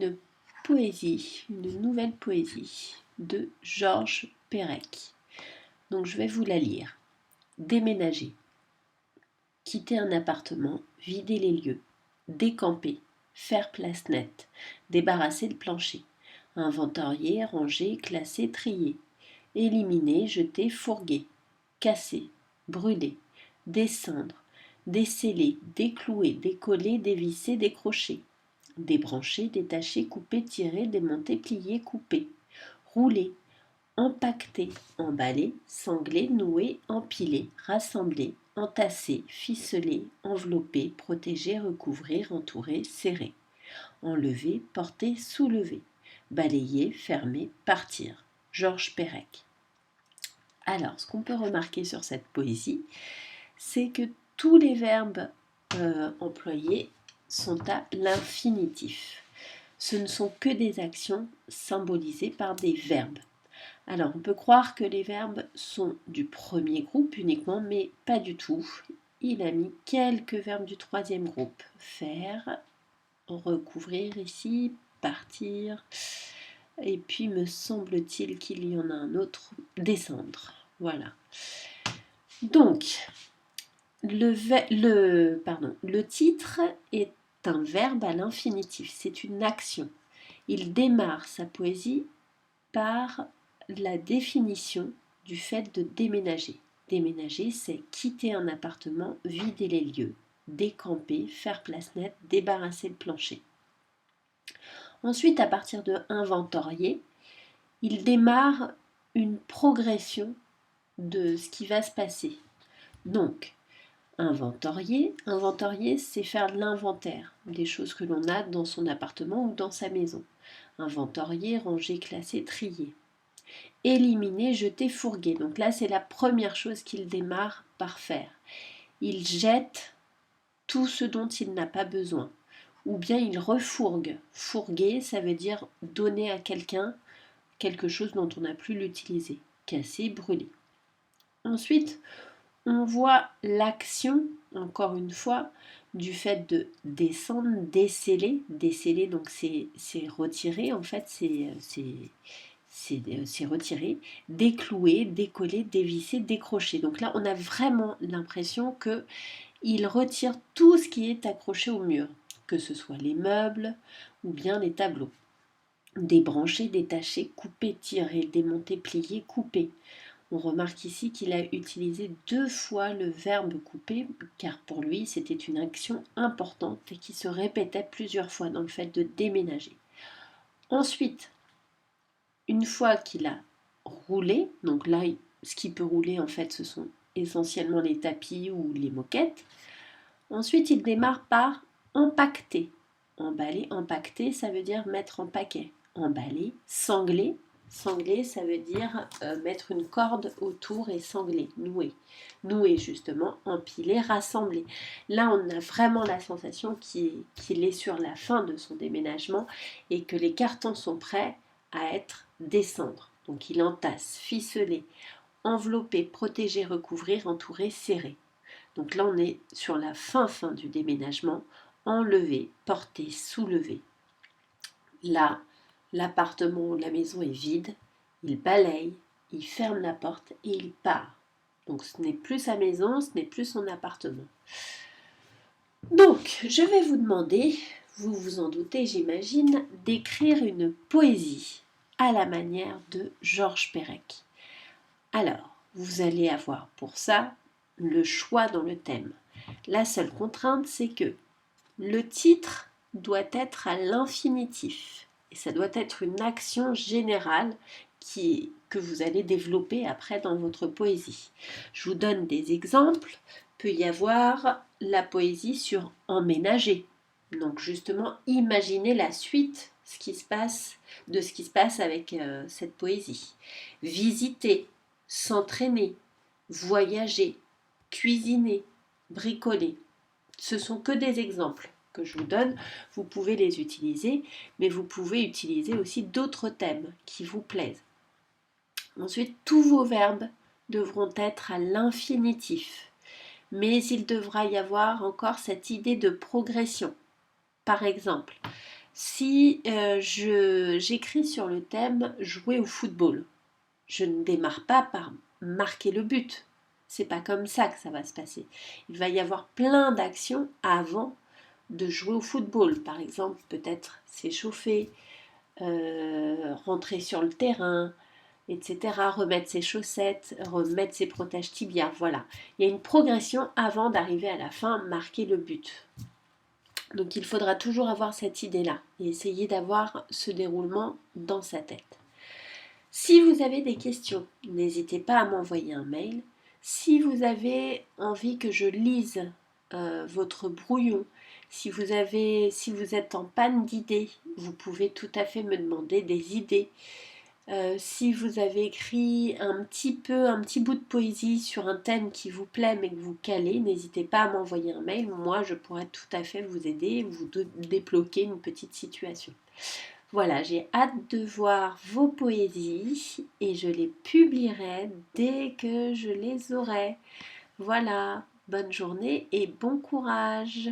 Une poésie, une nouvelle poésie de Georges Perec. Donc je vais vous la lire. Déménager. Quitter un appartement, vider les lieux, décamper, faire place nette, débarrasser le plancher, inventorier, ranger, classer, trier, éliminer, jeter, fourguer, casser, brûler, descendre, desceller, déclouer, décoller, dévisser, décrocher, débrancher, détacher, couper, tirer, démonter, plier, couper, rouler, empaqueter, emballer, sangler, nouer, empiler, rassembler, entasser, ficeler, envelopper, protéger, recouvrir, entourer, serrer, enlever, porter, soulever, balayer, fermer, partir. Georges Perec. Alors, ce qu'on peut remarquer sur cette poésie, c'est que tous les verbes employés sont à l'infinitif. Ce ne sont que des actions symbolisées par des verbes. Alors, on peut croire que les verbes sont du premier groupe uniquement, mais pas du tout. Il a mis quelques verbes du troisième groupe. Faire, recouvrir ici, partir, et puis me semble-t-il qu'il y en a un autre, descendre. Voilà. Donc, le titre est un verbe à l'infinitif, c'est une action. Il démarre sa poésie par la définition du fait de déménager. Déménager, c'est quitter un appartement, vider les lieux, décamper, faire place nette, débarrasser le plancher. Ensuite, à partir de inventorier, il démarre une progression de ce qui va se passer. Donc, inventorier, c'est faire de l'inventaire, des choses que l'on a dans son appartement ou dans sa maison. Inventorier, ranger, classer, trier. Éliminer, jeter, fourguer. Donc là, c'est la première chose qu'il démarre par faire. Il jette tout ce dont il n'a pas besoin. Ou bien il refourgue. Fourguer, ça veut dire donner à quelqu'un quelque chose dont on n'a plus l'utiliser. Casser, brûler. Ensuite, on voit l'action, encore une fois, du fait de descendre, déceler. Déceler, donc c'est retirer, en fait, c'est retirer, déclouer, décoller, dévisser, décrocher. Donc là, on a vraiment l'impression qu'il retire tout ce qui est accroché au mur, que ce soit les meubles ou bien les tableaux. Débrancher, détacher, couper, tirer, démonter, plier, couper. On remarque ici qu'il a utilisé 2 fois le verbe couper, car pour lui, c'était une action importante et qui se répétait plusieurs fois dans le fait de déménager. Ensuite, une fois qu'il a roulé, donc là, ce qui peut rouler, en fait, ce sont essentiellement les tapis ou les moquettes. Ensuite, il démarre par empaqueter. Emballer, empaqueter, ça veut dire mettre en paquet. Emballer, sangler. Sangler, ça veut dire mettre une corde autour et sangler, nouer. Nouer, justement, empiler, rassembler. Là, on a vraiment la sensation qu'il est sur la fin de son déménagement et que les cartons sont prêts à descendre. Donc, il entasse, ficeler, envelopper, protéger, recouvrir, entourer, serrer. Donc là, on est sur la fin du déménagement. Enlever, porter, soulever. Là, l'appartement ou la maison est vide. Il balaye, il ferme la porte et il part. Donc ce n'est plus sa maison, ce n'est plus son appartement. Donc, je vais vous demander, vous vous en doutez, j'imagine, d'écrire une poésie à la manière de Georges Perec. Alors, vous allez avoir pour ça le choix dans le thème. La seule contrainte, c'est que le titre doit être à l'infinitif. Et ça doit être une action générale que vous allez développer après dans votre poésie. Je vous donne des exemples. Il peut y avoir la poésie sur emménager. Donc justement, imaginez la suite de ce qui se passe avec cette poésie. Visiter, s'entraîner, voyager, cuisiner, bricoler. Ce sont que des exemples que je vous donne. Vous pouvez les utiliser, mais vous pouvez utiliser aussi d'autres thèmes qui vous plaisent. Ensuite, tous vos verbes devront être à l'infinitif, mais il devra y avoir encore cette idée de progression. Par exemple, Si j'écris sur le thème jouer au football, je ne démarre pas par marquer le but. C'est pas comme ça que ça va se passer. Il va y avoir plein d'actions avant de jouer au football. Par exemple, peut-être s'échauffer, rentrer sur le terrain, etc. Remettre ses chaussettes, remettre ses protèges tibias. Voilà. Il y a une progression avant d'arriver à la fin, marquer le but. Donc il faudra toujours avoir cette idée-là et essayer d'avoir ce déroulement dans sa tête. Si vous avez des questions, n'hésitez pas à m'envoyer un mail. Si vous avez envie que je lise votre brouillon, si vous êtes en panne d'idées, vous pouvez tout à fait me demander des idées. Si vous avez écrit un petit bout de poésie sur un thème qui vous plaît mais que vous calez, n'hésitez pas à m'envoyer un mail. Moi, je pourrais tout à fait vous aider, vous débloquer une petite situation. Voilà, j'ai hâte de voir vos poésies et je les publierai dès que je les aurai. Voilà, bonne journée et bon courage.